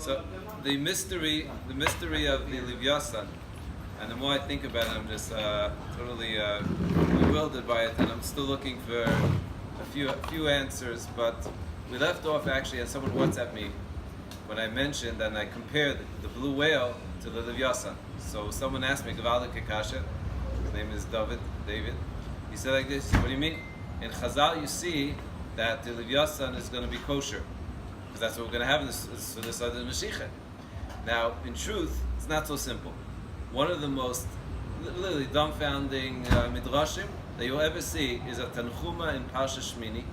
So the mystery of the livyathan, and the more I think about it, I'm just totally bewildered by it, and I'm still looking for a few answers. But we left off actually, and someone WhatsApped me when I mentioned and I compared the blue whale to the livyathan. So someone asked me, Gavaldik Kasha, his name is David. He said like this: what do you mean? In Chazal, you see that the livyathan is going to be kosher, because that's what we're going to have in this other Mashiach. Now, in truth, it's not so simple. One of the most literally dumbfounding midrashim that you'll ever see is a Tanchuma in Parsha Shmini,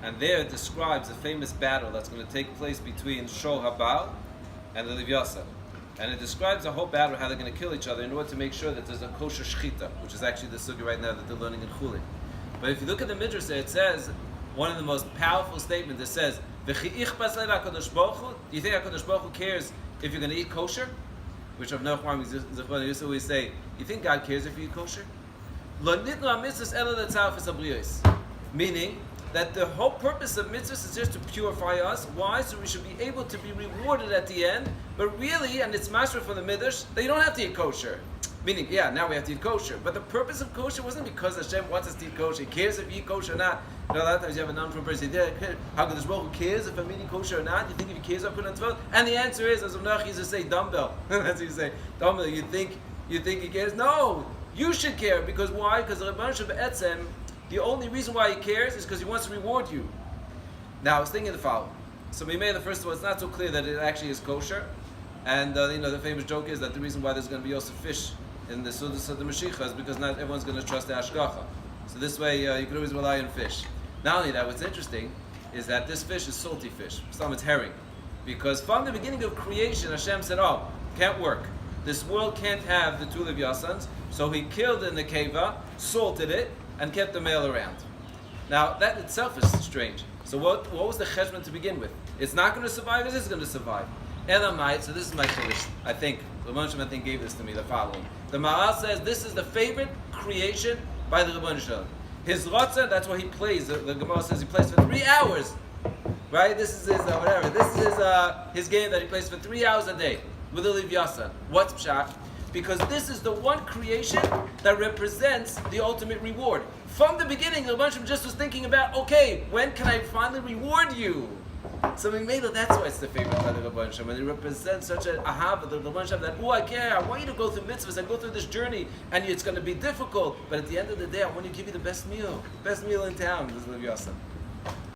and there it describes a famous battle that's going to take place between Shor HaBaal and the livyathan. And it describes the whole battle, how they're going to kill each other in order to make sure that there's a kosher shchita, which is actually the sugya right now that they're learning in Chulin. But if you look at the midrash there, it says, one of the most powerful statements, it says, "V'chi ichbas leila HaKadosh Baruch Hu." Do you think HaKadosh Baruch Hu cares if you're going to eat kosher? Which of Noachim Zechron used to always say, you think God cares if you eat kosher? Lo nitnu ha-mitzvos ela letzarfus habriyos. Meaning that the whole purpose of mitzvahs is just to purify us. Why? So we should be able to be rewarded at the end. But really, and it's master from the midrash, that you don't have to eat kosher. Meaning, yeah, now we have to eat kosher. But the purpose of kosher wasn't because Hashem wants us to eat kosher. He cares if you eat kosher or not. You know, a lot of times you have a non-from person, how could this Baruch Hu cares if I'm eating kosher or not? You think if he cares, I'll put on 12? And the answer is, as Rav used to say, dumbbell. That's what you say, dumbbell. You think he cares? No! You should care. Because why? Because the Rebbeinu Shem B'etzem, the only reason why he cares is because he wants to reward you. Now, I was thinking the following. So we made the first of all, it's not so clear that it actually is kosher. And the famous joke is that the reason why there's going to be also fish in the Sudas of the Mashiach is because not everyone's going to trust the Ashgacha. So this way you can always rely on fish. Not only that, what's interesting is that this fish is salty fish. Some it's herring. Because from the beginning of creation, Hashem said, oh, can't work. This world can't have the two Livyathans. So he killed the Nekeva, salted it, and kept the male around. Now, that itself is strange. So what was the cheshbon to begin with? It's not going to survive, it is going to survive. Elamite, so this is my chiddush. I think, Rebbeinu Shem gave this to me, the following. The Maharal says this is the favorite creation by the Rebbeinu Shem. His Ratzah, that's why he plays. The Gemara says he plays for 3 hours. Right? This is his, whatever. This is his game that he plays for 3 hours a day with the livyathan. What's pshat? Because this is the one creation that represents the ultimate reward. From the beginning, the Rebbeinu Shem just was thinking about, okay, when can I finally reward you? So we made it, that's why it's the favorite by the Rebbeinu Shem. And it represents such a ahava, the Rebbeinu Shem, that, I care, I want you to go through mitzvahs and go through this journey, and it's going to be difficult, but at the end of the day, I want to give you the best meal in town. This is Livyathan.